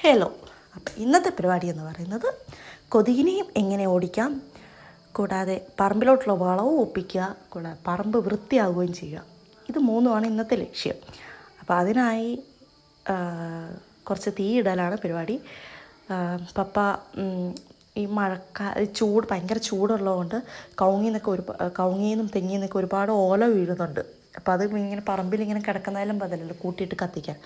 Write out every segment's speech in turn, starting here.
Hello. അപ്പം ഇന്നത്തെ പരിപാടി എന്ന് പറയുന്നത് കൊതുകിനെയും എങ്ങനെ ഓടിക്കാം, കൂടാതെ പറമ്പിലോട്ടുള്ള വളവും ഒപ്പിക്കുക, കൂടാതെ പറമ്പ് വൃത്തിയാവുകയും ചെയ്യുക. ഇത് മൂന്നുമാണ് ഇന്നത്തെ ലക്ഷ്യം. അപ്പോൾ അതിനായി കുറച്ച് തീയിടലാണ് പരിപാടി. പപ്പ ഈ ഭയങ്കര ചൂടുള്ളതുകൊണ്ട് കവുങ്ങിന്നും തെങ്ങിൽ നിന്നൊക്കെ ഒരുപാട് ഓല വീഴുന്നുണ്ട്. അപ്പോൾ അത് ഇങ്ങനെ പറമ്പിലിങ്ങനെ കിടക്കുന്നതിലും ബദലല്ലോ കൂട്ടിയിട്ട് കത്തിക്കാൻ.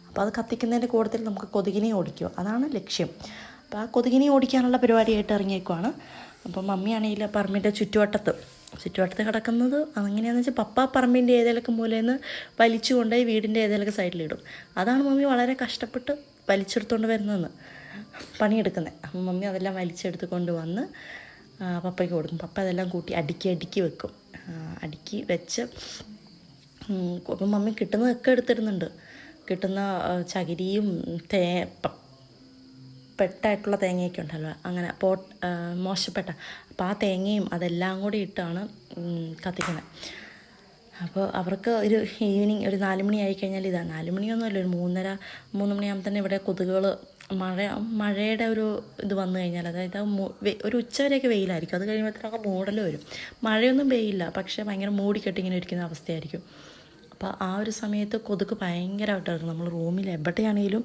അപ്പോൾ അത് കത്തിക്കുന്നതിൻ്റെ കൂട്ടത്തിൽ നമുക്ക് കൊതുകിനെ ഓടിക്കുക, അതാണ് ലക്ഷ്യം. അപ്പോൾ ആ കൊതുകിനെ ഓടിക്കാനുള്ള പരിപാടിയായിട്ട് ഇറങ്ങിയേക്കുവാണ്. അപ്പം മമ്മിയാണെങ്കിൽ പറമ്പിൻ്റെ ചുറ്റുവട്ടത്ത് കിടക്കുന്നത് അതെങ്ങനെയാണെന്ന് വെച്ചാൽ പപ്പ പറമ്പിൻ്റെ ഏതെങ്കിലുമൊക്കെ മൂലയിൽ നിന്ന് വലിച്ചു കൊണ്ടുപോയി വീടിൻ്റെ ഏതെങ്കിലുമൊക്കെ സൈഡിലിടും. അതാണ് മമ്മി വളരെ കഷ്ടപ്പെട്ട് വലിച്ചെടുത്തുകൊണ്ട് വരുന്നതെന്ന് പണിയെടുക്കുന്നത്. അപ്പം മമ്മി അതെല്ലാം വലിച്ചെടുത്ത് കൊണ്ട് വന്ന് പപ്പയ്ക്ക് കൊടുക്കും. പപ്പ അതെല്ലാം കൂട്ടി അടുക്കി വെക്കും. അടുക്കി വെച്ച് അപ്പം മമ്മി കിട്ടുന്നതൊക്കെ എടുത്തിടുന്നുണ്ട്. കിട്ടുന്ന ചകിരിയും പെട്ടായിട്ടുള്ള തേങ്ങയൊക്കെ ഉണ്ടല്ലോ, അങ്ങനെ മോശപ്പെട്ട, അപ്പോൾ ആ തേങ്ങയും അതെല്ലാം കൂടി ഇട്ടാണ് കത്തിക്കുന്നത്. അപ്പോൾ അവർക്ക് ഒരു ഈവനിങ് ഒരു 4 മണി ആയിക്കഴിഞ്ഞാൽ ഇതാണ്, 4 മണിയൊന്നുമല്ല, ഒരു 3 മണിയാകുമ്പോൾ തന്നെ ഇവിടെ കൊതുകുകൾ മഴയുടെ ഒരു ഇത് വന്നു കഴിഞ്ഞാൽ, അതായത് ഒരു ഉച്ചവരെയൊക്കെ വെയിലായിരിക്കും. അത് കഴിയുമ്പോഴത്തേക്കൊക്കെ മൂടൽ വരും. മഴയൊന്നും പെയ്യില്ല, പക്ഷേ ഭയങ്കര മൂടിക്കെട്ടി ഇങ്ങനെ ഇരിക്കുന്ന അവസ്ഥയായിരിക്കും. അപ്പോൾ ആ ഒരു സമയത്ത് കൊതുക് ഭയങ്കരമായിട്ടായിരുന്നു. നമ്മൾ റൂമിൽ എവിടെയാണെങ്കിലും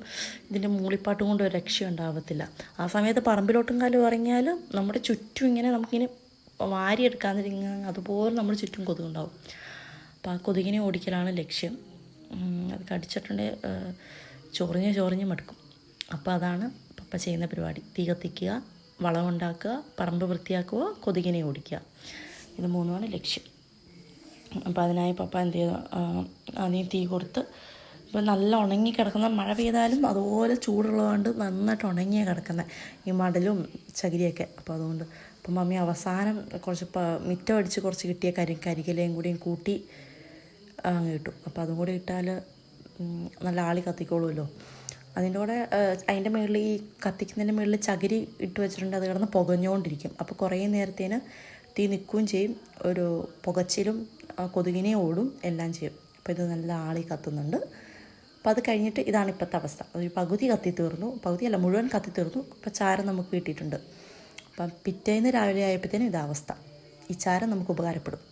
ഇതിൻ്റെ മൂളിപ്പാട്ട് കൊണ്ട് ഒരു രക്ഷ ഉണ്ടാകത്തില്ല. ആ സമയത്ത് പറമ്പിലോട്ടും കാലം ഇറങ്ങിയാൽ നമ്മുടെ ചുറ്റും ഇങ്ങനെ നമുക്കിങ്ങനെ വാരിയെടുക്കാതിരിക്കുക, അതുപോലെ നമ്മുടെ ചുറ്റും കൊതുകുണ്ടാവും. അപ്പോൾ ആ കൊതുകിനെ ഓടിക്കലാണ് ലക്ഷ്യം. അത് കടിച്ചിട്ടുണ്ടെങ്കിൽ ചൊറിഞ്ഞ് മടുക്കും. അപ്പോൾ അതാണ് പപ്പ ചെയ്യുന്ന പരിപാടി. തീ കത്തിക്കുക, വളമുണ്ടാക്കുക, പറമ്പ് വൃത്തിയാക്കുക, കൊതുകിനെ ഓടിക്കുക. ഇത് മൂന്നുമാണ് ലക്ഷ്യം. അപ്പോൾ അതിനായി പപ്പ എന്ത് ചെയ്തു, ആദ്യം തീ കൊടുത്ത്, ഇപ്പോൾ നല്ല ഉണങ്ങി കിടക്കുന്ന, മഴ പെയ്താലും അതുപോലെ ചൂടുള്ളതുകൊണ്ട് നന്നായിട്ട് ഉണങ്ങിയാണ് കിടക്കുന്നത് ഈ മടലും ചകിരിയൊക്കെ. അപ്പോൾ അതുകൊണ്ട് അപ്പം മമ്മി അവസാനം കുറച്ച് മിറ്റം അടിച്ച് കുറച്ച് കിട്ടിയ കരികലയും കൂടിയും കൂട്ടി ഇട്ടു. അപ്പോൾ അതും കൂടി ഇട്ടാൽ നല്ല ആളി കത്തിക്കോളുമല്ലോ. അതിൻ്റെ മുകളിൽ ഈ കത്തിക്കുന്നതിൻ്റെ മുകളിൽ ചകിരി ഇട്ട് വെച്ചിട്ടുണ്ട്. അത് കിടന്ന് പുകഞ്ഞുകൊണ്ടിരിക്കും. അപ്പോൾ കുറേ നേരത്തേന് തീ നിൽക്കുകയും ചെയ്യും, ഒരു പുകച്ചിലും കൊതുകിനെ ഓടും എല്ലാം ചെയ്യും. അപ്പോൾ ഇത് നല്ല ആളി കത്തുന്നുണ്ട്. അപ്പോൾ അത് കഴിഞ്ഞിട്ട് ഇതാണ് ഇപ്പോഴത്തെ അവസ്ഥ. ഒരു പകുതി പകുതിയല്ല മുഴുവൻ കത്തി തീർന്നു. ഇപ്പോൾ ചാരം നമുക്ക് കിട്ടിയിട്ടുണ്ട്. അപ്പം പിറ്റേന്ന് രാവിലെ ആയപ്പോഴത്തേനും ഇതാവസ്ഥ. ഈ ചാരം നമുക്ക് ഉപകാരപ്പെടും.